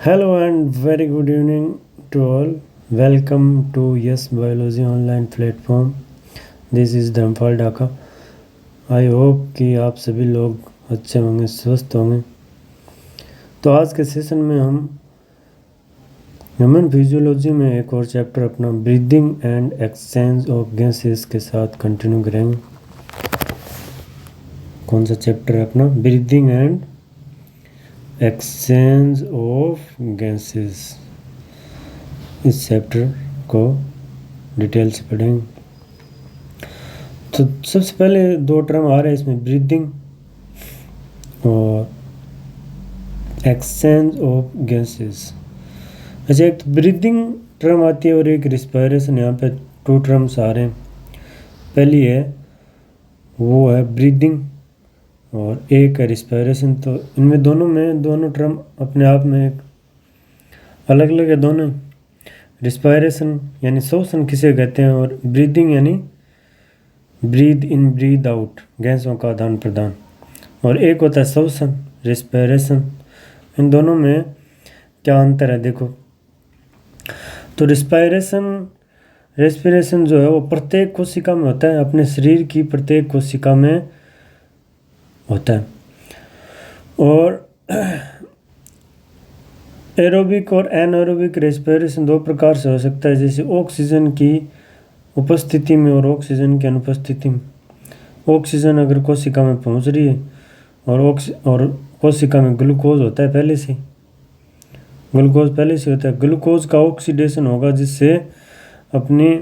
Hello and very good evening to all. Welcome to Yes Biology online platform. This is Dharmpal Dhaka. I hope कि आप सभी लोग अच्छे होंगे, स्वस्थ होंगे. तो आज के सेशन में हम ह्यूमन फिजियोलॉजी में एक और चैप्टर अपना breathing and exchange of gases के साथ कंटिन्यू करेंगे. कौन सा चैप्टर है अपना? Breathing and exchange of gases. इस चैप्टर को डिटेल से पढ़ेंगे. तो सबसे पहले दो टर्म आ रहे हैं इसमें, ब्रीदिंग और एक्सचेंज ऑफ गैसेस. अच्छा, एक तो ब्रीदिंग टर्म आती है और एक रिस्पायरेशन. यहाँ पे टू टर्म्स आ रहे हैं. पहली है वो है ब्रीदिंग और एक है रिस्पायरेशन. तो इनमें दोनों टर्म अपने आप में एक अलग अलग है दोनों. रिस्पायरेशन यानी श्वसन किसे कहते हैं और ब्रीदिंग यानी ब्रीद इन ब्रीद आउट, गैसों का आदान प्रदान. और एक होता है श्वसन, रिस्पायरेशन. इन दोनों में क्या अंतर है देखो. तो रेस्पिरेशन जो है वो प्रत्येक कोशिका में होता है, अपने शरीर की प्रत्येक कोशिका में होता है. और एरोबिक और एनारोबिक रेस्पिरेशन दो प्रकार से हो सकता है, जैसे ऑक्सीजन की उपस्थिति में और ऑक्सीजन की अनुपस्थिति में. ऑक्सीजन अगर कोशिका में पहुंच रही है और कोशिका में ग्लूकोज होता है पहले से होता है. ग्लूकोज का ऑक्सीडेशन होगा जिससे अपनी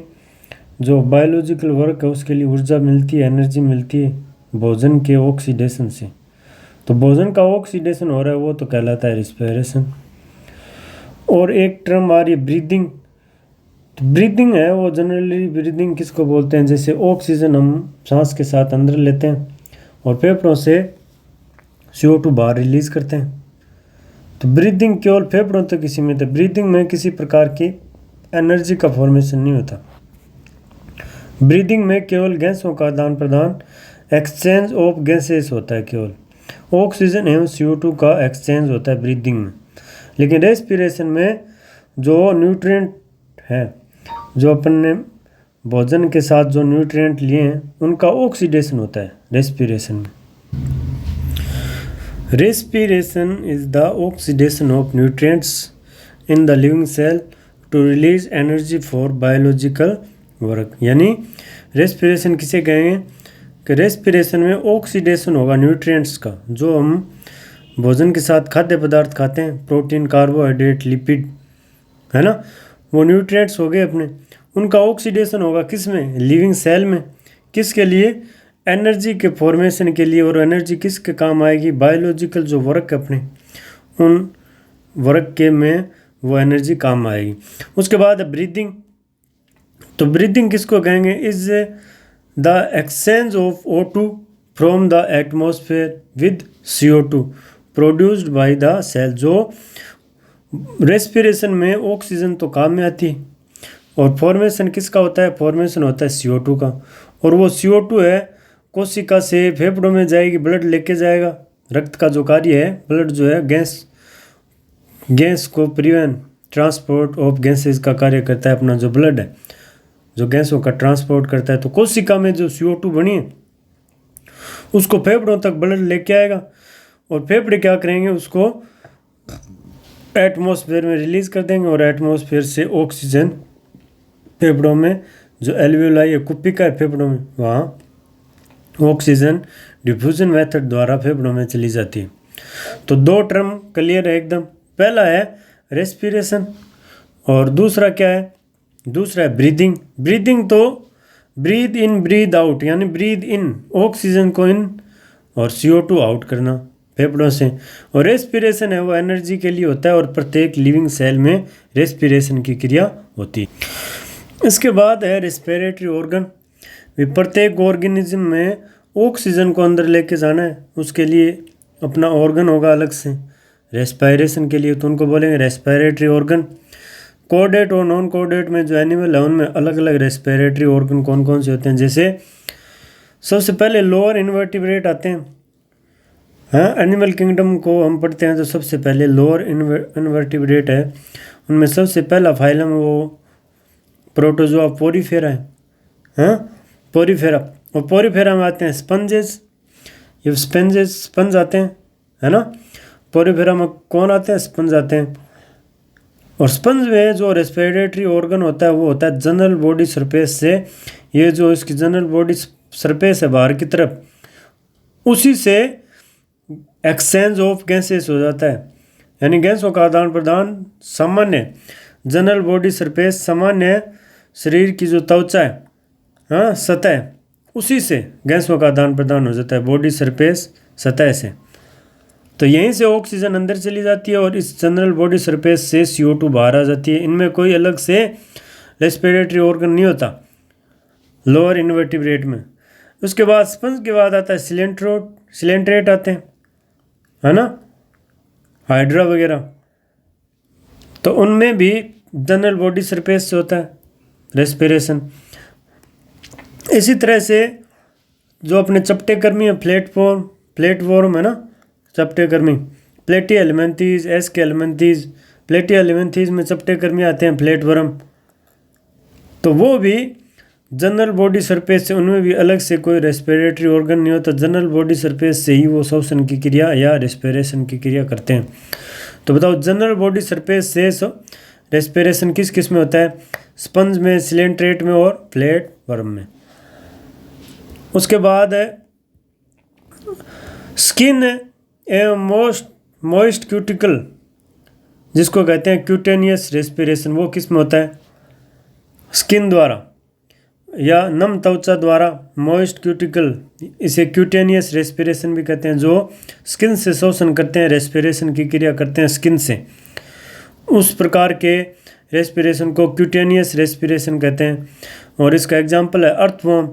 जो बायोलॉजिकल वर्क है उसके लिए ऊर्जा मिलती है, एनर्जी मिलती है भोजन के ऑक्सीडेशन से. तो भोजन का ऑक्सीडेशन हो रहा है वो तो कहलाता है रिस्पायरेशन. और एक टर्म आ रही है ब्रीदिंग. तो ब्रीदिंग है वो जनरली ब्रीदिंग किसको बोलते हैं, जैसे ऑक्सीजन हम सांस के साथ अंदर लेते हैं और फेफड़ों से CO2 बाहर रिलीज करते हैं. तो ब्रीदिंग केवल फेफड़ों तक ही सीमित है. ब्रीदिंग में किसी प्रकार की एनर्जी का फॉर्मेशन नहीं होता. ब्रीदिंग में केवल गैसों का आदान प्रदान, एक्सचेंज ऑफ गैसेस होता है. केवल ऑक्सीजन एवं CO2 का एक्सचेंज होता है ब्रीदिंग में. लेकिन रेस्पिरेशन में जो न्यूट्रिएंट है, जो अपन ने भोजन के साथ जो न्यूट्रिएंट लिए हैं उनका ऑक्सीडेशन होता है रेस्पिरेशन में. Respiration is the oxidation of nutrients in the living cell to release energy for biological work. यानी रेस्पिरेशन किसे कहेंगे कि रेस्पिरेशन में ऑक्सीडेशन होगा न्यूट्रिएंट्स का. जो हम भोजन के साथ खाद्य पदार्थ खाते हैं, प्रोटीन, कार्बोहाइड्रेट, लिपिड, है ना, वो न्यूट्रिएंट्स हो गए अपने. उनका ऑक्सीडेशन होगा किस में? लिविंग सेल में. किसके लिए? एनर्जी के फॉर्मेशन के लिए. और एनर्जी किसके काम आएगी? बायोलॉजिकल जो वर्क अपने उन वर्क के में वो एनर्जी काम आएगी. उसके बाद है ब्रीदिंग. तो ब्रीदिंग किसको कहेंगे? Is the exchange of O2 from the atmosphere with CO2 produced by the cell. जो रेस्पिरेशन में ऑक्सीजन तो काम में आती है और फॉर्मेशन किसका होता है? फॉर्मेशन होता है CO2 का. और वो CO2 है कोशिका से फेफड़ों में जाएगी, ब्लड लेके जाएगा. रक्त का जो कार्य है, ब्लड जो है गैस को परिवहन, ट्रांसपोर्ट ऑफ गैसेस का कार्य करता है. अपना जो ब्लड है जो गैसों का ट्रांसपोर्ट करता है. तो कोशिका में जो CO2 बनी है उसको फेफड़ों तक ब्लड लेके आएगा और फेफड़े क्या करेंगे? उसको एटमॉस्फेयर में रिलीज कर देंगे और एटमॉस्फेयर से ऑक्सीजन फेफड़ों में जो एल्वियोलाई है, कुप्पिका है फेफड़ों में, वहाँ ऑक्सीजन डिफ्यूजन मेथड द्वारा फेफड़ों में चली जाती है. तो दो टर्म क्लियर है एकदम. पहला है रेस्पिरेशन और दूसरा क्या है? दूसरा है ब्रीदिंग. ब्रीदिंग तो ब्रीद इन ब्रीद आउट, यानी ब्रीद इन ऑक्सीजन को इन और CO2 आउट करना फेफड़ों से. और रेस्पिरेशन है वो एनर्जी के लिए होता है और प्रत्येक लिविंग सेल में रेस्पिरेशन की क्रिया होती है. इसके बाद है रेस्पिरेटरी ऑर्गन. प्रत्येक ऑर्गेनिज्म में ऑक्सीजन को अंदर लेके जाना है, उसके लिए अपना ऑर्गन होगा अलग से रेस्पिरेशन के लिए. तो उनको बोलेंगे रेस्पिरेटरी ऑर्गन. कोऑर्डेट और नॉन कोऑर्डेट में जो एनिमल है उनमें अलग अलग रेस्पिरेटरी ऑर्गन कौन कौन से होते हैं. जैसे सबसे पहले लोअर इन्वर्टिब्रेट आते हैं, हाँ, एनिमल किंगडम को हम पढ़ते हैं तो सबसे पहले लोअर इनवर्टिब्रेट है, उनमें सबसे पहला फाइलम वो प्रोटोजोआ पोरीफेरा है। हाँ, पोरीफेरा, और पोरीफेरा में आते हैं स्पंजेस, ये स्पंज आते हैं, है ना। पोरीफेरा में कौन आते हैं? स्पंज आते हैं। और स्पंज में जो रेस्पिरेटरी ऑर्गन होता है वो होता है जनरल बॉडी सरफेस से, ये जो इसकी जनरल बॉडी सरफेस है बाहर की तरफ, उसी से एक्सचेंज ऑफ गैसेस हो जाता है, यानी गैसों का आदान प्रदान सामान्य जनरल बॉडी सरफेस, सामान्य शरीर की जो त्वचा है, हाँ, सतह, उसी से गैसों का आदान प्रदान हो जाता है बॉडी सरफेस सतह से। तो यहीं से ऑक्सीजन अंदर चली जाती है और इस जनरल बॉडी सरफेस से CO2 बाहर आ जाती है। इनमें कोई अलग से रेस्पिरेटरी ऑर्गन नहीं होता लोअर इनवर्टिब्रेट में। उसके बाद स्पंज के बाद आता है सिलेंट्रेट आते हैं, है ना, हाइड्रा वगैरह। तो उनमें भी जनरल बॉडी सरफेस से होता है रेस्पिरेशन। इसी तरह से जो अपने चपटे कर्मी है प्लेटफॉर्म है ना, चपटे कर्मी, प्लेटी एलिमेंथीज, एस्के एलिमेंथीज, प्लेटी एलिमेंथीज में चपटे कर्मी आते हैं प्लेटवर्म। तो वो भी जनरल बॉडी सरफेस से, उनमें भी अलग से कोई रेस्पिरेटरी ऑर्गन नहीं होता, जनरल बॉडी सरफेस से ही वो श्वसन की क्रिया या रेस्पिरेशन की क्रिया करते हैं। तो बताओ जनरल बॉडी सरफेस से रेस्पिरेशन किस किस में होता है? स्पंज में, सिलेंट्रेट में और प्लेटवर्म में। उसके बाद है स्किन एवं मोइस्ट क्यूटिकल, जिसको कहते हैं क्यूटेनियस रेस्पिरेशन, वो किस में होता है? स्किन द्वारा या नम त्वचा द्वारा, मोइस्ट क्यूटिकल, इसे क्यूटेनियस रेस्पिरेशन भी कहते हैं, जो स्किन से श्वसन करते हैं, रेस्पिरेशन की क्रिया करते हैं स्किन से, उस प्रकार के रेस्पिरेशन को क्यूटेनियस रेस्पिरेशन कहते हैं। और इसका एग्जांपल है अर्थवर्म,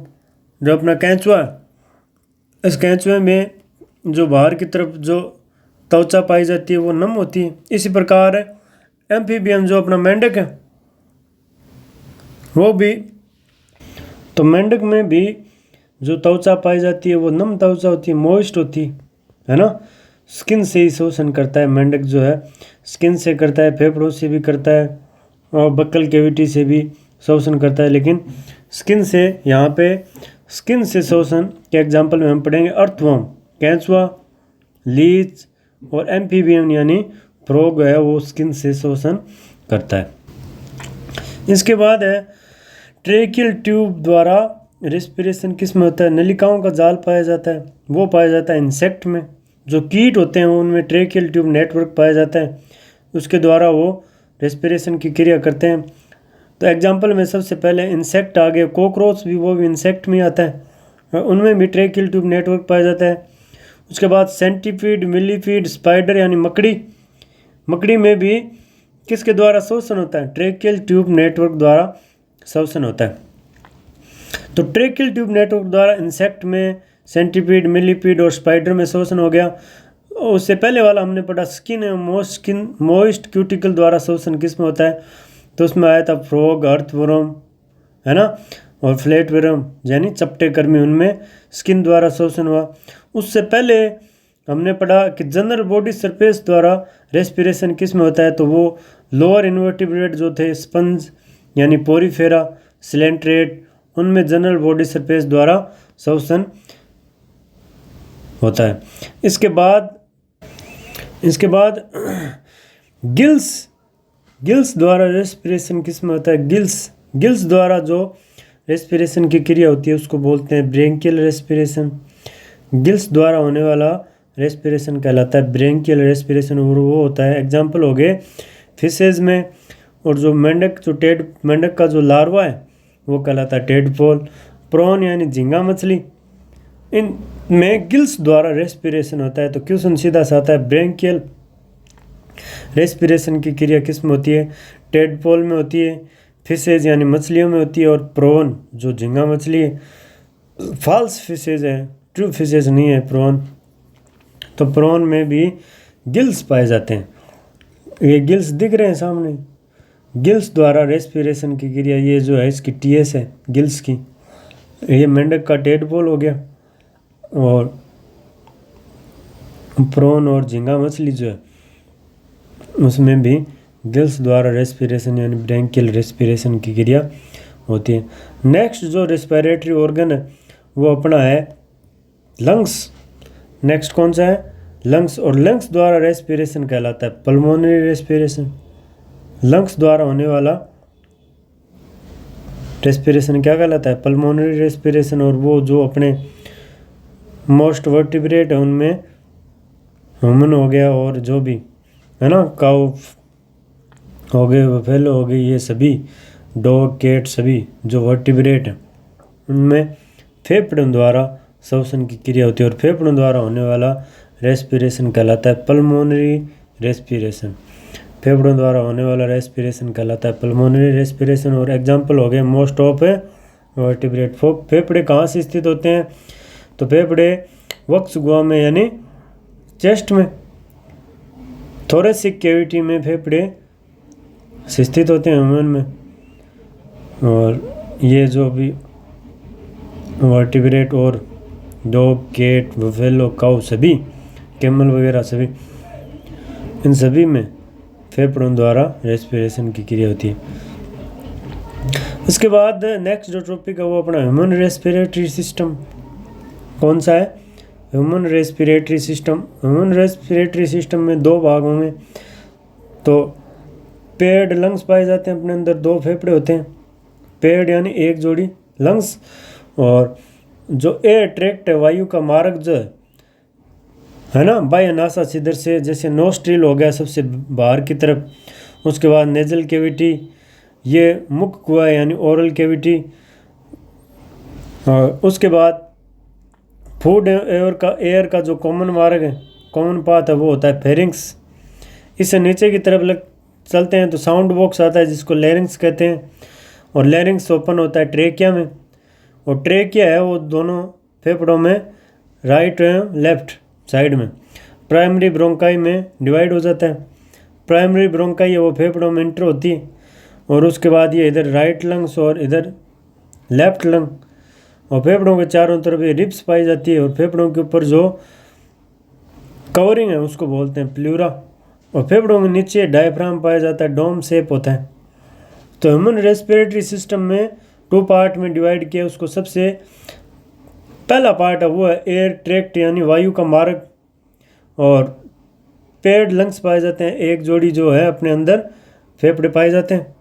जो अपना कैंचुआ, इस कैंचुए में जो बाहर की तरफ जो त्वचा पाई जाती है वो नम होती है। इसी प्रकार एम्फीबियन, जो अपना मेंढक है, वो भी, तो मेंढक में भी जो त्वचा पाई जाती है वो नम त्वचा होती है, मॉइस्ट होती है ना। स्किन से ही शोषण करता है मेंढक, जो है स्किन से करता है, फेफड़ों से भी करता है और बक्कल कैविटी से भी शोषण करता है। लेकिन स्किन से, यहाँ पे स्किन से शोषण के एग्जाम्पल में हम पढ़ेंगे अर्थवर्म, कैंचुआ, लीच और एम्फीबियन यानी फ्रॉग है, वो स्किन से शोषण करता है। इसके बाद है ट्रेकियल ट्यूब द्वारा रेस्पिरेशन किस में होता है? नलिकाओं का जाल पाया जाता है, वो पाया जाता है इंसेक्ट में। जो कीट होते हैं उनमें ट्रेकियल ट्यूब नेटवर्क पाया जाता है, उसके द्वारा वो रेस्पिरेशन की क्रिया करते हैं। तो एग्जाम्पल में सबसे पहले इंसेक्ट आ गए, कॉकरोच भी, वो भी इंसेक्ट में आता है, उनमें भी ट्रेकियल ट्यूब नेटवर्क पाया जाता है। उसके बाद सेंटीपीड, मिलीपीड, स्पाइडर यानी मकड़ी में भी किसके द्वारा शोषण होता है? ट्रेकियल ट्यूब नेटवर्क द्वारा शोषण होता है। तो ट्रेकियल ट्यूब नेटवर्क द्वारा इंसेक्ट में, सेंटीपीड, मिलीपीड और स्पाइडर में शोषण हो गया। उससे पहले वाला हमने पढ़ा स्किन एवं मोइस्ट क्यूटिकल द्वारा शोषण किस में होता है? तो उसमें आया था फ्रॉग, अर्थवर्म, है ना, और फ्लैटवर्म यानी चपटे कर्मी, उनमें स्किन द्वारा शोषण हुआ। उससे पहले हमने पढ़ा कि जनरल बॉडी सरफेस द्वारा रेस्पिरेशन किस में होता है? तो वो लोअर इनवर्टिब्रेट जो थे, स्पंज यानी पोरीफेरा, सिलेंट्रेट, उनमें जनरल बॉडी सरफेस द्वारा शोषण होता है। इसके बाद गिल्स द्वारा रेस्पिरेशन किस में होता है? गिल्स द्वारा जो रेस्पिरेशन की क्रिया होती है उसको बोलते हैं ब्रेंकियल रेस्पिरेशन। गिल्स द्वारा होने वाला रेस्पिरेशन कहलाता है ब्रेंकियल रेस्पिरेशन, और वो होता है, एग्जाम्पल हो गए फिशेज में, और जो मेंढक का जो लार्वा है वो कहलाता है टेडपोल। प्रॉन यानी झींगा मछली, इनमें गिल्स द्वारा रेस्पिरेशन होता है। तो क्वेश्चन सीधा सा आता है, ब्रेंकियल रेस्पिरेशन की क्रिया किस में होती है? टेडपोल में होती है, फिशेज यानी मछलियों में होती है, और प्रॉन जो झींगा मछली है, फॉल्स फिशेज है, ट्रू फिशेज नहीं है प्रॉन। तो प्रॉन में भी गिल्स पाए जाते हैं, ये गिल्स दिख रहे हैं सामने, गिल्स द्वारा रेस्पिरेशन की क्रिया, ये जो है इसकी TS है गिल्स की, ये मेंढक का टेडपोल हो गया, और प्रॉन और झींगा मछली जो है उसमें भी गिल्स द्वारा रेस्पिरेशन यानी ब्रैंकियल रेस्पिरेशन की क्रिया होती है। नेक्स्ट जो रेस्पिरेटरी ऑर्गन है वो अपना है लंग्स। नेक्स्ट कौन सा है? लंग्स। और लंग्स द्वारा रेस्पिरेशन कहलाता है पल्मोनरी रेस्पिरेशन। लंग्स द्वारा होने वाला रेस्पिरेशन क्या कहलाता है? Pulmonary respiration. और वो जो अपने मोस्ट वर्टिब्रेट है उनमें ह्यूमन हो गया और जो भी है ना, काऊ हो गए, बफेलो हो गई, ये सभी डॉग कैट सभी जो वर्टिब्रेट हैं उनमें फेफड़ों द्वारा श्वसन की क्रिया होती है और फेफड़ों द्वारा होने वाला रेस्पिरेशन कहलाता है पल्मोनरी रेस्पिरेशन। फेफड़ों द्वारा होने वाला रेस्पिरेशन कहलाता है पल्मोनरी रेस्पिरेशन। और एग्जांपल हो गए मोस्ट ऑफ वर्टिब्रेट। फेफड़े कहाँ से स्थित होते हैं? तो फेफड़े वक्ष गुहा में यानी चेस्ट में, थोरेसिक कैविटी में फेफड़े स्थित होते हैं ह्यूमन में। और ये जो भी वर्टिब्रेट और डॉग कैट बफेलो काऊ सभी कैमल वगैरह सभी, इन सभी में फेफड़ों द्वारा रेस्पिरेशन की क्रिया होती है। उसके बाद नेक्स्ट जो टॉपिक है वो अपना ह्यूमन रेस्पिरेटरी सिस्टम। कौन सा है? Human respiratory system. Human respiratory system में दो भाग होंगे। तो पेड लंग्स पाए जाते हैं अपने अंदर, दो फेफड़े होते हैं। पेड यानी एक जोड़ी लंग्स। और जो एयर ट्रैक्ट है वायु का मार्ग जो है ना, बाह्य नासा छिद्र से, जैसे नोस्ट्रिल हो गया सबसे बाहर की तरफ। उसके बाद नेजल कैविटी, ये मुख कुआ यानी ओरल कैविटी। और उसके बाद फूड एयर का जो कॉमन मार्ग है, कॉमन पाथ है, वो होता है फेरिंग्स। इससे नीचे की तरफ चलते हैं तो साउंड बॉक्स आता है जिसको लैरिंग्स कहते हैं। और लैरिंग्स ओपन होता है ट्रेकिया में। और ट्रेकिया है वो दोनों फेफड़ों में राइट लेफ्ट साइड में। प्राइमरी ब्रोंकाई में डिवाइड हो जाता है। प्राइमरी ब्रोंकाई है वो फेफड़ों में इंटर होती है। और उसके बाद ये इधर राइट लंग्स और इधर लेफ्ट लंग। और फेफड़ों के चारों तरफ ये रिब्स पाई जाती है। और फेफड़ों के ऊपर जो कवरिंग है उसको बोलते हैं प्लूरा। और फेफड़ों के नीचे डायफ्राम पाया जाता है, डोम शेप होता है। तो ह्यूमन रेस्पिरेटरी सिस्टम में 2 पार्ट में डिवाइड किया। उसको सबसे पहला पार्ट है वो है एयर ट्रैक्ट यानी वायु का मार्ग। और पेड लंग्स पाए जाते हैं, एक जोड़ी जो है अपने अंदर फेफड़े पाए जाते हैं।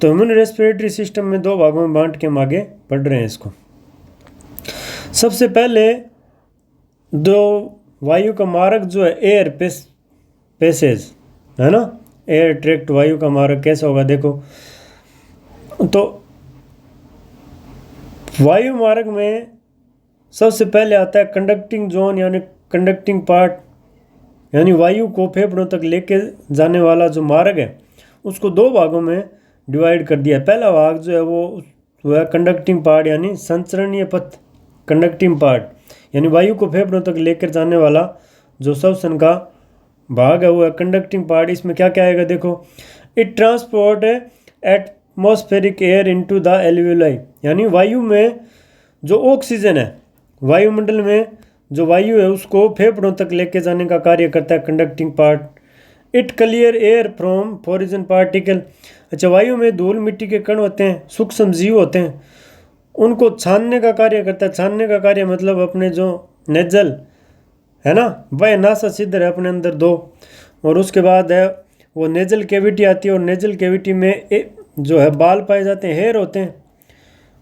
तो ह्यूमन रेस्पिरेटरी सिस्टम में 2 भागों में बांट के हम आगे पढ़ रहे हैं इसको। सबसे पहले दो वायु का मार्ग जो है एयर पैसेज है ना, एयर ट्रैक्ट वायु का मार्ग कैसा होगा देखो। तो वायु मार्ग में सबसे पहले आता है कंडक्टिंग जोन यानी कंडक्टिंग पार्ट, यानी वायु को फेफड़ों तक लेके जाने वाला जो मार्ग है उसको 2 भागों में डिवाइड कर दिया है। पहला भाग जो है वो है कंडक्टिंग पार्ट यानी संचरणीय पथ। कंडक्टिंग पार्ट यानी वायु को फेफड़ों तक लेकर जाने वाला जो श्वसन का भाग है वो है कंडक्टिंग पार्ट। इसमें क्या क्या आएगा देखो। It transport atmospheric air into the alveoli, यानी वायु में जो ऑक्सीजन है, वायुमंडल में जो वायु है उसको फेफड़ों तक लेके जाने का कार्य करता है conducting part. It clear air from foreign particle. अच्छा, वायु में धूल मिट्टी के कण होते हैं, सूक्ष्म जीव होते हैं, उनको छानने का कार्य करता है। छानने का कार्य मतलब अपने जो नेजल है ना, वह नासा छिद्र है अपने अंदर 2। और उसके बाद है वो नेजल कैविटी आती है। और नेजल कैविटी में जो है बाल पाए जाते हैं, हेयर होते हैं।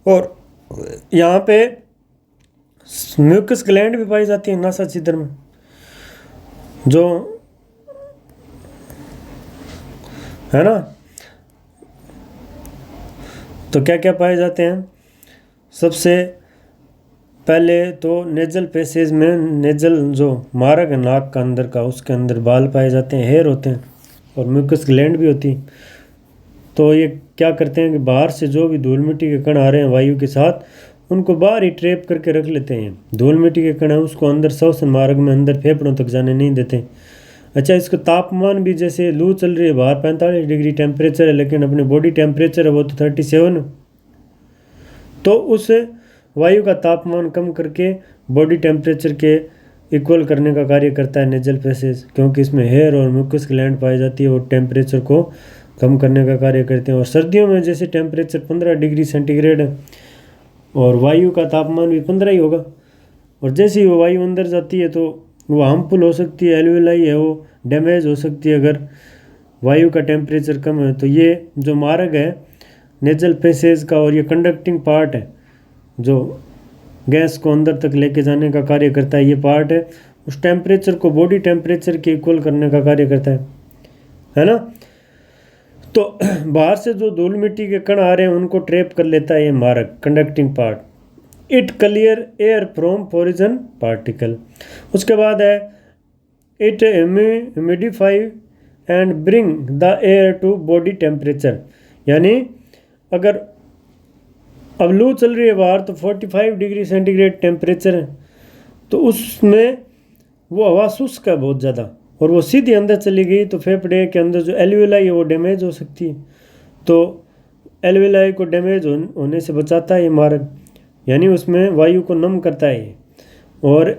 और यहाँ पे म्यूकस ग्लैंड भी पाई जाती है नासा छिद्र में, जो है ना। तो क्या क्या पाए जाते हैं? सबसे पहले तो नेजल पैसेज में, नेजल जो मार्ग है नाक का अंदर का, उसके अंदर बाल पाए जाते हैं, हेयर होते हैं और म्यूकस ग्लैंड भी होती है। तो ये क्या करते हैं कि बाहर से जो भी धूल मिट्टी के कण आ रहे हैं वायु के साथ, उनको बाहर ही ट्रैप करके रख लेते हैं। धूल मिट्टी के कण है उसको अंदर श्वसन मार्ग में अंदर फेफड़ों तक जाने नहीं देते। अच्छा, इसका तापमान भी, जैसे लू चल रही है बाहर 45 डिग्री टेम्परेचर है, लेकिन अपने बॉडी टेम्परेचर है वो तो 37। तो उस वायु का तापमान कम करके बॉडी टेम्परेचर के इक्वल करने का कार्य करता है नेजल पैसेज, क्योंकि इसमें हेयर और म्यूकस ग्लैंड पाई जाती है और टेम्परेचर को कम करने का कार्य करते हैं। और सर्दियों में जैसे टेम्परेचर 15 डिग्री सेंटीग्रेड है और वायु का तापमान भी 15 ही होगा, और जैसे ही वो वायु अंदर जाती है तो वो हार्मफुल हो सकती है, एल्वियोलाई है वो डैमेज हो सकती है अगर वायु का टेम्परेचर कम है। तो ये जो मार्ग है नेजल पैसेज का और ये कंडक्टिंग पार्ट है जो गैस को अंदर तक लेके जाने का कार्य करता है, ये पार्ट है उस टेम्परेचर को बॉडी टेम्परेचर के इक्वल करने का कार्य करता है ना। तो बाहर से जो धूल मिट्टी के कण आ रहे हैं उनको ट्रैप कर लेता है ये मार्ग conducting part. It clear air from poison particle. उसके बाद है it humidify and bring the air to body temperature, यानी अगर अब लू चल रही है बाहर तो 45 डिग्री सेंटीग्रेड टेम्परेचर है, तो उसमें वो हवा शुष्क है बहुत ज़्यादा और वो सीधी अंदर चली गई तो फेफड़े के अंदर जो एल्वियोलाई है वो डैमेज हो सकती है। तो एल्वियोलाई को डैमेज होने से बचाता है ये मार्ग, यानी उसमें वायु को नम करता है ये, और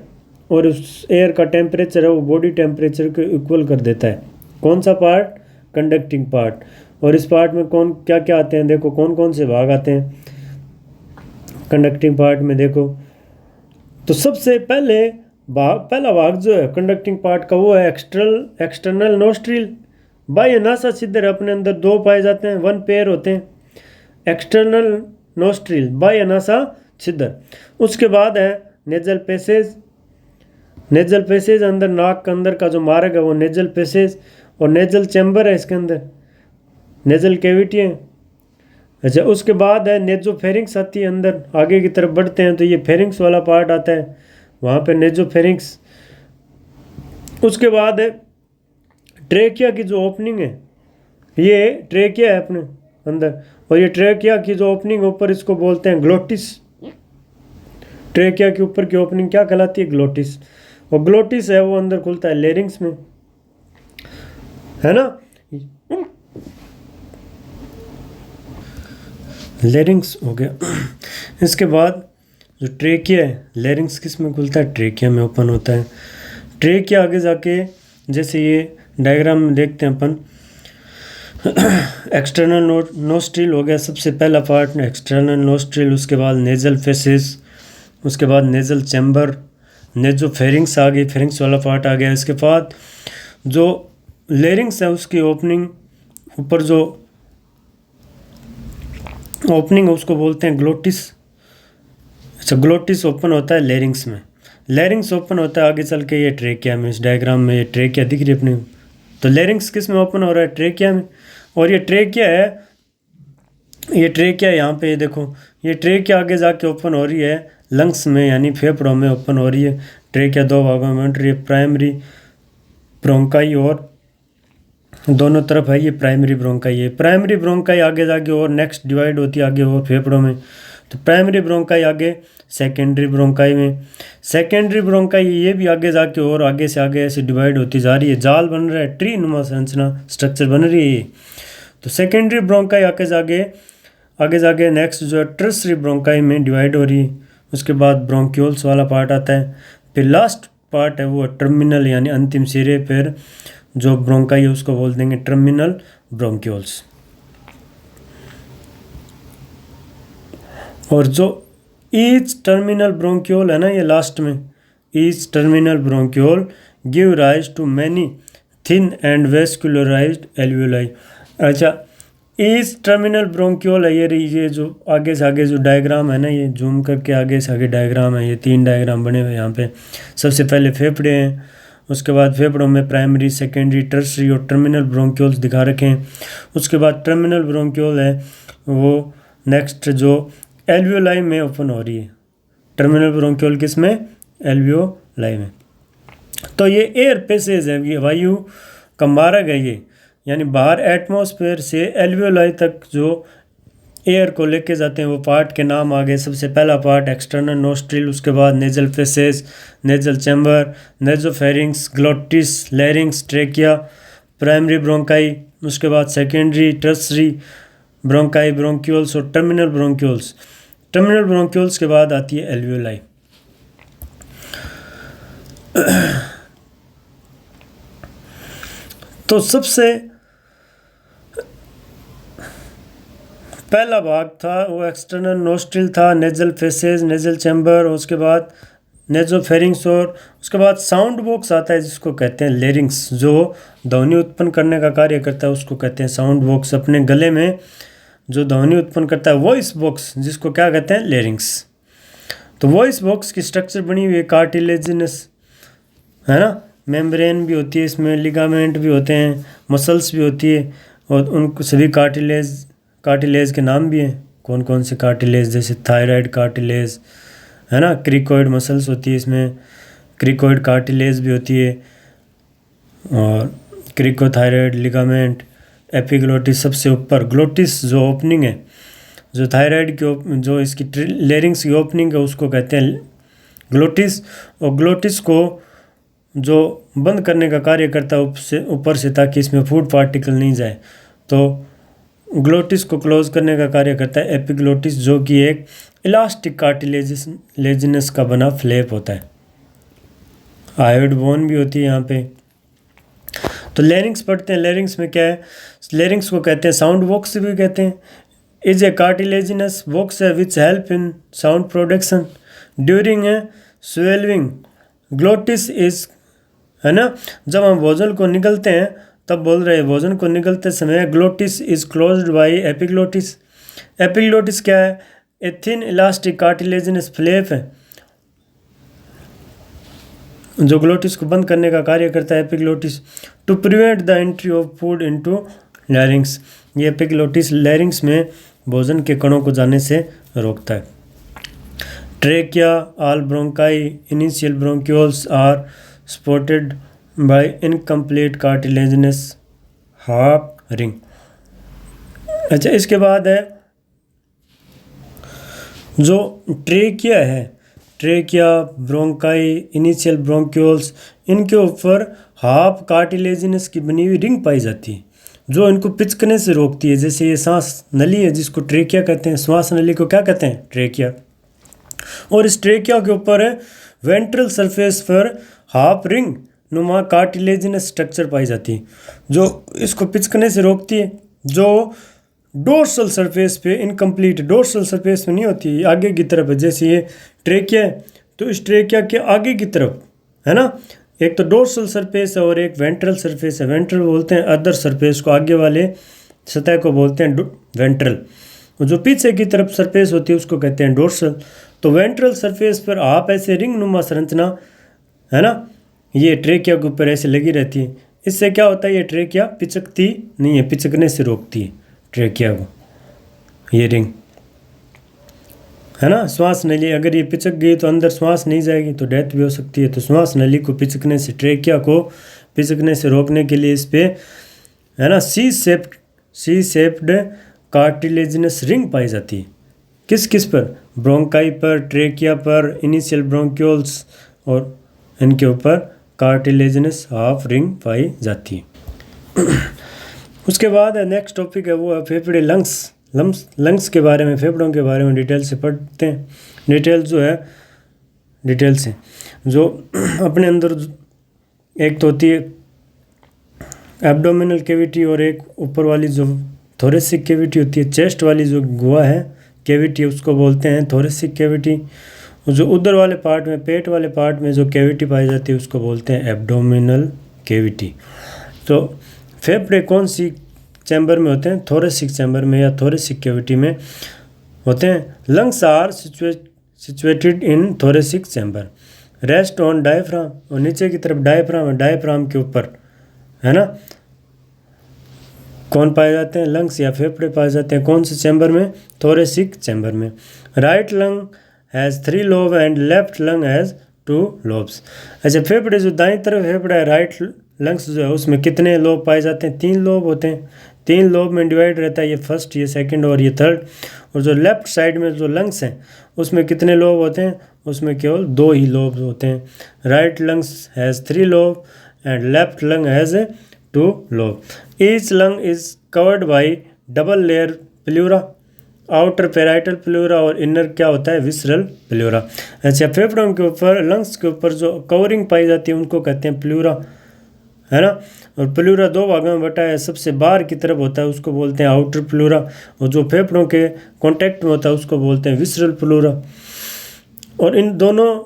उस एयर का टेम्परेचर है वो बॉडी टेम्परेचर को इक्वल कर देता है। कौन सा पार्ट? Conducting part. और इस पार्ट में कौन क्या क्या आते हैं, देखो कौन कौन से भाग आते हैं कंडक्टिंग पार्ट में। देखो तो सबसे पहला भाग जो है कंडक्टिंग पार्ट का वो है एक्सटर्नल नोस्ट्रिल। बाह्य नासा छिद्र अपने अंदर दो पाए जाते हैं, 1 पेयर होते हैं। एक्सटर्नल नोस्ट्रिल बाह्य नासा छिद्र। उसके बाद है नेजल पैसेज। नेजल पैसेज अंदर नाक के अंदर का जो मार्ग है वो नेजल पैसेज, और नेजल चैम्बर है इसके अंदर, नेजल कैविटी है। अच्छा, उसके बाद है नेजोफेरिंक्स आती है अंदर, आगे की तरफ बढ़ते हैं तो ये फेरिंक्स वाला पार्ट आता है, वहाँ पे नेजोफेरिंक्स। उसके बाद है ट्रेकिया की जो ओपनिंग है, ये ट्रेकिया है अपने अंदर, और ये ट्रेकिया की जो ओपनिंग ऊपर इसको बोलते हैं ग्लोटिस। ट्रेकिया के ऊपर की ओपनिंग क्या कहलाती है? ग्लोटिस। और ग्लोटिस है वो अंदर खुलता है लेरिंग्स में, है ना। लेरिंग्स हो गया। इसके बाद जो ट्रेकिया है, लेरिंग्स किस में खुलता है? ट्रेकिया में ओपन होता है। ट्रेकिया आगे जाके जैसे ये डायग्राम में देखते हैं अपन, एक्सटर्नल नोस्ट्रिल हो गया सबसे पहला पार्ट, एक्सटर्नल नोस्ट्रिल। उसके बाद नेजल फेसेस, उसके बाद नेजल चैम्बर, नेजोफेरिंक्स आ गई, फेरिंक्स वाला पार्ट आ गया। इसके बाद जो लेरिंग्स है उसकी ओपनिंग, ऊपर जो ओपनिंग है उसको बोलते हैं ग्लोटिस। अच्छा, ग्लोटिस ओपन होता है लेरिंग्स में, लेरिंग्स ओपन होता है आगे चल के ये ट्रेकिया में। इस डायग्राम में ये ट्रेकिया दिख रही है अपने, तो लेरिंग्स किस में ओपन हो रहा है? ट्रेकिया में। और ये ट्रेकिया है, ये ट्रेकिया यहाँ पे ये देखो, ये ट्रेकिया आगे जाके ओपन हो रही है लंग्स में, यानी फेफड़ों में ओपन हो रही है। ट्रेकिया दो भागों में बंट रही है, प्राइमरी ब्रोंकाई और दोनों तरफ है ये प्राइमरी ब्रोंकाई है। प्राइमरी ब्रोंकाई आगे जाके और नेक्स्ट डिवाइड होती है आगे और फेफड़ों में, तो प्राइमरी ब्रोंकाई आगे सेकेंडरी ब्रोंकाई में। सेकेंडरी ब्रोंकाई ये भी आगे जाके और आगे से आगे ऐसे डिवाइड होती जा रही है, जाल बन रहा है, ट्री नुमा संरचना स्ट्रक्चर बन रही है। तो सेकेंडरी ब्रोंकाई आगे जाके नेक्स्ट जो है टर्सरी ब्रोंकाई में डिवाइड हो रही है। उसके बाद ब्रोंक्यूल्स वाला पार्ट आता है, फिर लास्ट पार्ट है वो टर्मिनल, यानी अंतिम सिरे पर जो ब्रोंकाई है उसको बोल देंगे टर्मिनल ब्रोंक्यूल्स। और जो ईच टर्मिनल ब्रोंक्यूल है ना, ये लास्ट में, each terminal bronchiole give rise to many thin and vascularised alveoli. अच्छा, ईच टर्मिनल ब्रोंक्यूल है ये जो आगे से आगे जो डायग्राम है ना, ये जूम करके आगे से आगे डायग्राम है, ये 3 डायग्राम बने हुए यहाँ पे। सबसे पहले फेफड़े हैं, उसके बाद फेफड़ों में प्राइमरी, सेकेंडरी, टर्सरी और टर्मिनल ब्रोंक्यूल्स दिखा रखे हैं। उसके बाद टर्मिनल ब्रोंक्यूल है वो नेक्स्ट जो एल्वियोलाई में ओपन हो रही है। टर्मिनल ब्रोंक्यूल किस में? एल्वियोलाई में। तो ये एयर पैसेज है, ये वायु का मार्ग है ये, यानी बाहर एटमॉस्फेयर से एल्वियोलाई तक जो एयर को लेके जाते हैं वो पार्ट के नाम आ गए। सबसे पहला पार्ट एक्सटर्नल नोस्ट्रिल, उसके बाद nasal fossae, nasal chamber, nasopharynx, glottis, larynx, trachea, primary bronchi, उसके बाद सेकेंडरी, टर्सरी ब्रोंकाई, ब्रोंक्यूल्स और टर्मिनल ब्रोंक्यूल्स। टर्मिनल ब्रोंक्यूल्स के बाद आती है एल्वियोलाई। तो सबसे पहला भाग था वो एक्सटर्नल नोस्ट्रिल था, नेजल फेसेस, नेजल चैम्बर, उसके बाद नेजोफेरिंग्स, और उसके बाद साउंड बॉक्स आता है जिसको कहते हैं लेरिंग्स, जो ध्वनि उत्पन्न करने का कार्य करता है उसको कहते हैं साउंड बॉक्स। अपने गले में जो ध्वनि उत्पन्न करता है वॉइस बॉक्स, जिसको क्या कहते हैं लेरिंग्स। तो वॉइस बॉक्स की स्ट्रक्चर बनी हुई है कार्टिलेजिनस, है ना, मेम्ब्रेन भी होती है इसमें, लिगामेंट भी होते हैं, मसल्स भी होती है, और उनको सभी कार्टिलेज के नाम भी हैं। कौन कौन से कार्टिलेज, जैसे थायराइड कार्टिलेज, है ना, क्रिकोइड मसल्स होती है इसमें, क्रिकोइड कार्टिलेज भी होती है, और क्रिकोथायराइड लिगामेंट, एपिग्लोटिस सबसे ऊपर, ग्लोटिस जो ओपनिंग है, जो थायराइड की जो इसकी लेरिंग्स की ओपनिंग है उसको कहते हैं ग्लोटिस, और ग्लोटिस को जो बंद करने का कार्य करता है ऊपर से ताकि इसमें फूड पार्टिकल नहीं जाए, तो ग्लोटिस को क्लोज करने का कार्य करता है एपिग्लोटिस, जो कि एक इलास्टिक कार्टिलेजिनस का बना फ्लैप होता है। आयोड बोन भी होती है यहाँ पे। तो लेरिंग्स पढ़ते हैं। लेरिंग्स में क्या है, लेरिंग्स को कहते हैं साउंड बॉक्स भी कहते हैं। इज ए कार्टिलेजिनस बॉक्स है which help in sound production during a स्वेलविंग। Glottis is, है ना, जब हम भोजन को निगलते हैं तब बोल रहे हैं भोजन को निगलते समय glottis is closed by epiglottis. Epiglottis क्या है, a thin elastic cartilaginous flap है जो ग्लोटिस को बंद करने का कार्य करता है epiglottis, to prevent the entry of food into larynx. ये एपिग्लोटिस लैरिंग्स में भोजन के कणों को जाने से रोकता है। Trachea, all bronchi, initial bronchioles are supported by incomplete cartilaginous half ring. अच्छा, इसके बाद है जो ट्रेकिया है, ट्रेकिया, ब्रोंकाई, इनिशियल ब्रोंक्यूल्स, इनके ऊपर हाफ कार्टिलेजिनस की बनी हुई रिंग पाई जाती है जो इनको पिचकने से रोकती है। जैसे ये सांस नली है जिसको ट्रेकिया कहते हैं, श्वास नली को क्या कहते हैं, ट्रेकिया। और इस ट्रेकिया के ऊपर है वेंट्रल सरफेस पर हाफ रिंग नुमा कार्टिलेजिनस स्ट्रक्चर पाई जाती है जो इसको पिचकने से रोकती है, जो डोर्सल सरफेस पे इनकम्प्लीट, डोर्सल सरफेस में नहीं होती है, आगे की तरफ है। जैसे ये ट्रेकिया है तो इस ट्रेकिया के आगे की तरफ, है ना, एक तो डोर्सल सरफेस है और एक वेंट्रल सरफेस है। वेंट्रल बोलते हैं अदर सरफेस को, आगे वाले सतह को बोलते हैं वेंट्रल, जो पीछे की तरफ सरफेस होती है उसको कहते हैं डोर्सल। तो वेंट्रल सरफेस पर आप ऐसे रिंग नुमा संरचना, है ना, ये ट्रेकिया के ऊपर ऐसे लगी रहती है। इससे क्या होता है, ये ट्रेकिया पिचकती नहीं है, पिचकने से रोकती है ट्रेकिया को ये रिंग, है ना। श्वास नली अगर ये पिचक गई तो अंदर श्वास नहीं जाएगी तो डेथ भी हो सकती है। तो श्वास नली को पिचकने से, ट्रेकिया को पिचकने से रोकने के लिए इस पे, है ना, सी शेप्ड कार्टिलेजिनस रिंग पाई जाती है। किस किस पर, ब्रोंकाई पर, ट्रेकिया पर, इनिशियल ब्रोंक्यूल्स, और इनके ऊपर कार्टिलेजिनस हाफ रिंग पाई जाती है। उसके बाद है नेक्स्ट टॉपिक है वो है फेफड़े, लंग्स के बारे में, फेफड़ों के बारे में डिटेल से पढ़ते हैं। डिटेल जो है, डिटेल से जो अपने अंदर एक तो होती है एब्डोमिनल कैविटी और एक ऊपर वाली जो थोरेसिक कैविटी होती है, चेस्ट वाली जो गुहा है कैविटी उसको बोलते हैं थोरेसिक कैविटी। जो उधर वाले पार्ट में, पेट वाले पार्ट में जो कैविटी पाई जाती है उसको बोलते हैं एब्डोमिनल कैविटी। तो फेफड़े कौन सी चैम्बर में होते हैं, थोरेसिक चैम्बर में या थोरेसिक कैविटी में होते हैं। Lungs are situated in thoracic chamber, rest on diaphragm, और नीचे की तरफ डायफ्राम है, डायफ्राम के ऊपर, है ना, कौन पाए जाते हैं, लंग्स या फेफड़े पाए जाते हैं। कौन से चैम्बर में, थोरेसिक चैम्बर में। Right lung has 3 lobe and left lung has 2 lobes. अच्छा, फेफड़े जो दाईं तरफ फेफड़ा है, राइट लंग्स जो है उसमें कितने लोब पाए जाते हैं, 3 लोब होते हैं। 3 लोब में डिवाइड रहता है, ये फर्स्ट, ये सेकंड और ये थर्ड। और जो लेफ्ट साइड में जो लंग्स हैं उसमें कितने लोब होते हैं, उसमें केवल 2 ही लोब होते हैं। Right lungs has 3 lobe and left lung has 2 lobe. Each lung is covered by double layer pleura, outer parietal pleura और इनर क्या होता है विसरल प्लूरा। अच्छा, फेफड़ों के ऊपर लंग्स के ऊपर जो कवरिंग पाई जाती है उनको कहते हैं प्लूरा, है ना। और प्लूरा दो भागों में बटा है, सबसे बाहर की तरफ होता है उसको बोलते हैं आउटर प्लूरा, और जो फेफड़ों के कांटेक्ट में होता है उसको बोलते हैं विसरल प्लूरा। और इन दोनों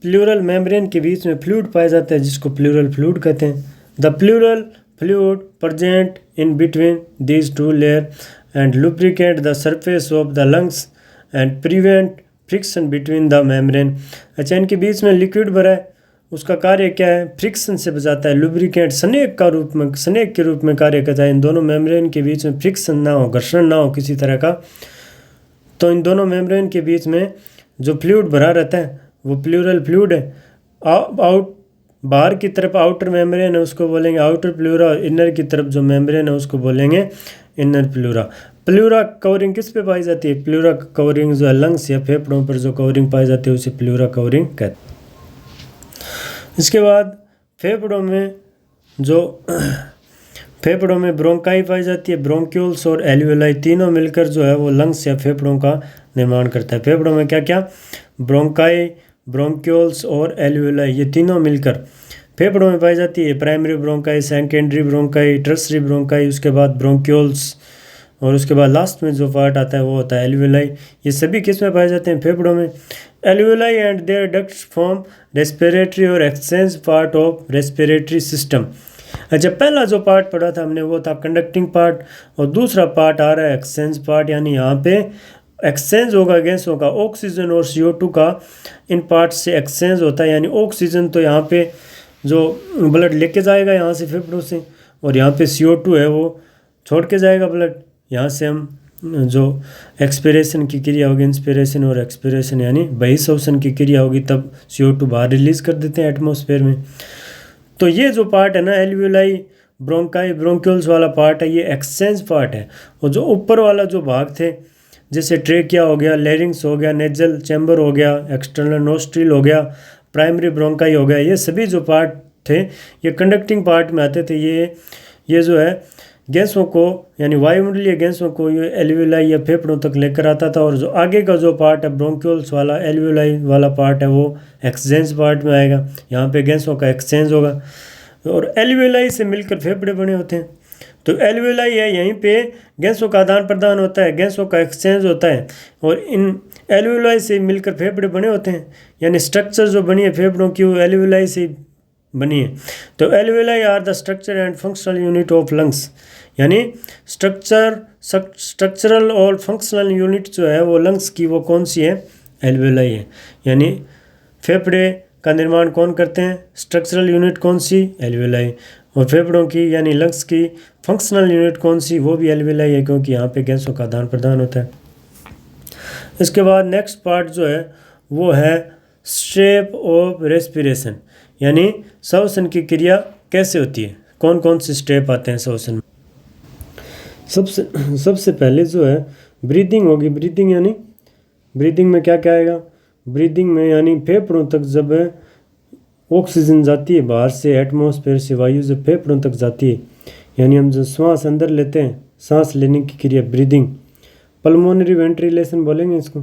प्लूरल मेम्ब्रेन के बीच में फ्लूइड पाया जाता है जिसको प्लूरल फ्लूइड कहते हैं। The pleural fluid present in between these two layer and lubricate the surface of the lungs and prevent friction between the membrane. अच्छा, इनके बीच में लिक्विड भरा है, उसका कार्य क्या है, फ्रिक्शन से बचाता है, लुब्रिकेट स्नेक के रूप में कार्य करता है। इन दोनों मेम्ब्रेन के बीच में फ्रिक्शन ना हो, घर्षण ना हो किसी तरह का, तो इन दोनों मेम्ब्रेन के बीच में जो फ्लूइड भरा रहता है वो प्लूरल फ्लूइड है। आउट बाहर की तरफ आउटर मेम्ब्रेन है उसको बोलेंगे आउटर प्लूरा, और इनर की तरफ जो मेम्ब्रेन है उसको बोलेंगे इनर प्लूरा। प्लूरा कवरिंग किस पे पाई जाती है, प्लूरा कवरिंग जो है लंग्स या फेफड़ों पर जो कवरिंग पाई जाती है उसे प्लूरा कवरिंग कहते हैं। इसके बाद फेफड़ों में ब्रोंकाई पाई जाती है, ब्रोंक्यूल्स और एल्वियोलाई तीनों मिलकर जो है वो लंग्स या फेफड़ों का निर्माण करता है। फेफड़ों में क्या क्या, ब्रोंकाई, ब्रोंक्यूल्स और एल्वियोलाई, ये तीनों मिलकर फेफड़ों में पाई जाती है। Primary bronchi, secondary bronchi, tertiary bronchi, उसके बाद ब्रोंक्यूल्स, और उसके बाद लास्ट में जो पार्ट आता है वो होता है एल्वियोलाई। ये सभी किस में पाए जाते हैं, फेफड़ों में। Alveoli and their ducts form respiratory और exchange part of respiratory system. अच्छा, पहला जो पार्ट पढ़ा था हमने वो था कंडक्टिंग पार्ट, और दूसरा पार्ट आ रहा है एक्सचेंज पार्ट, यानी यहाँ पे एक्सचेंज होगा गैसों का, ऑक्सीजन और CO2 का इन पार्ट से एक्सचेंज होता है। यानी ऑक्सीजन तो यहाँ पे जो ब्लड लेके जाएगा यहाँ से फेफड़ों से, और यहाँ पे CO2 है वो छोड़ के जाएगा ब्लड। यहाँ से हम जो एक्सपिरेशन की क्रिया होगी, इंस्पिरेशन और एक्सपिरेशन यानी बहिर्श्वसन की क्रिया होगी, तब CO2 बाहर रिलीज कर देते हैं एटमॉस्फेयर में। तो ये जो पार्ट है ना एल्वियोलाई, ब्रोंकाई, ब्रोंक्यूल्स वाला पार्ट है, ये एक्सचेंज पार्ट है। और जो ऊपर वाला जो भाग थे जैसे ट्रेकिया हो गया, लेरिंग्स हो गया, नेजल चैम्बर हो गया, एक्सटर्नल नोस्ट्रिल हो गया, प्राइमरी ब्रोंकाई हो गया, ये सभी जो पार्ट थे ये कंडक्टिंग पार्ट में आते थे। ये जो है गैसों को यानी वायुमंडलीय गैसों को ये एल्वियोलाई या फेफड़ों तक लेकर आता था। और जो आगे का जो पार्ट है ब्रोंक्यूल्स वाला, एल्वियोलाई वाला पार्ट है, वो एक्सचेंज पार्ट में आएगा। यहाँ पे गैसों का एक्सचेंज होगा, और एल्वियोलाई से मिलकर फेफड़े बने होते हैं। तो एल्वियोलाई है, यहीं पे गैसों का आदान प्रदान होता है, गैसों का एक्सचेंज होता है, और इन एल्वियोलाई से मिलकर फेफड़े बने होते हैं। यानी स्ट्रक्चर जो बनी है फेफड़ों की वो एल्वियोलाई से बनी है। तो alveoli are the structure and functional unit of lungs, यानी स्ट्रक्चरल और फंक्शनल यूनिट जो है वो लंग्स की वो कौन सी है, एल्वियोलाई है। यानी फेफड़े का निर्माण कौन करते हैं, स्ट्रक्चरल यूनिट कौन सी, एल्वियोलाई, और फेफड़ों की यानी लंग्स की फंक्शनल यूनिट कौन सी, वो भी एल्वियोलाई है, क्योंकि यहाँ पे गैसों का आदान प्रदान होता है। इसके बाद नेक्स्ट पार्ट जो है वो है स्टेप ऑफ रेस्पिरेशन, यानी श्वसन की क्रिया कैसे होती है, कौन कौन से स्टेप आते हैं श्वसन में। सबसे पहले जो है ब्रीदिंग होगी। ब्रीदिंग यानी ब्रीदिंग में क्या क्या आएगा, ब्रीदिंग में यानी फेफड़ों तक जब ऑक्सीजन जाती है बाहर से, एटमॉस्फेयर से वायु जब फेफड़ों तक जाती है, यानी हम जो श्वास अंदर लेते हैं, सांस लेने की क्रिया ब्रीदिंग, पल्मोनरी वेंटिलेशन बोलेंगे इसको।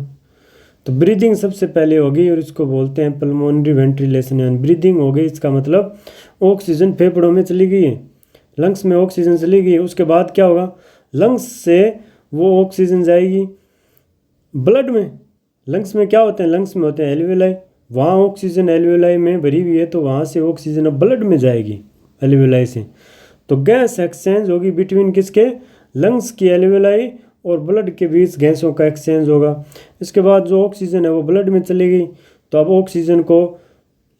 तो ब्रीदिंग सबसे पहले होगी और इसको बोलते हैं पल्मोनरी वेंटिलेशन। यानी ब्रीदिंग हो गई, इसका मतलब ऑक्सीजन फेफड़ों में चली गई है, लंग्स में ऑक्सीजन चली गई है। उसके बाद क्या होगा, लंग्स से वो ऑक्सीजन जाएगी ब्लड में। लंग्स में क्या होते हैं, लंग्स में होते हैं एल्वियोलाई, वहाँ ऑक्सीजन एल्वियोलाई में भरी हुई है, तो वहाँ से ऑक्सीजन अब ब्लड में जाएगी एल्वियोलाई से। तो गैस एक्सचेंज होगी बिटवीन किसके, लंग्स की एल्वियोलाई और ब्लड के बीच गैसों का एक्सचेंज होगा। इसके बाद जो ऑक्सीजन है वो ब्लड में चली गई, तो अब ऑक्सीजन को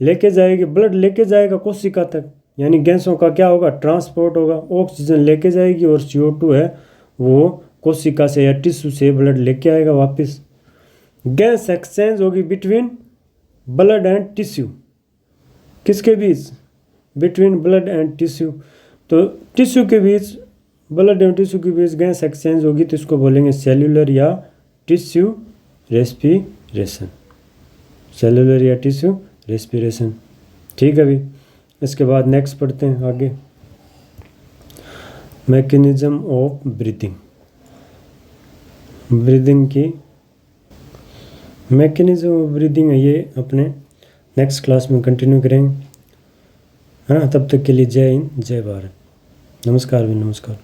लेके जाएगी, ब्लड लेके जाएगा कोशिका तक, यानी गैसों का क्या होगा, ट्रांसपोर्ट होगा। ऑक्सीजन लेके जाएगी और CO2 है वो कोशिका से या टिश्यू से ब्लड लेके आएगा वापस। गैस एक्सचेंज होगी बिटवीन ब्लड एंड टिश्यू, किसके बीच, बिटवीन ब्लड एंड टिश्यू। तो टिश्यू के बीच, ब्लड एंड टिश्यू के बीच गैस एक्सचेंज होगी, तो इसको बोलेंगे सेल्यूलर या टिश्यू रेस्पिरेशन, सेल्यूलर या टिश्यू रेस्पिरेशन। ठीक है अभी इसके बाद नेक्स्ट पढ़ते हैं आगे, मैकेनिज्म ऑफ ब्रीथिंग। ब्रीदिंग की मैकेनिज्म ऑफ ब्रीदिंग है, ये अपने नेक्स्ट क्लास में कंटिन्यू करेंगे, है ना। तब तक के लिए जय हिंद, जय भारत। नमस्कार भी, नमस्कार।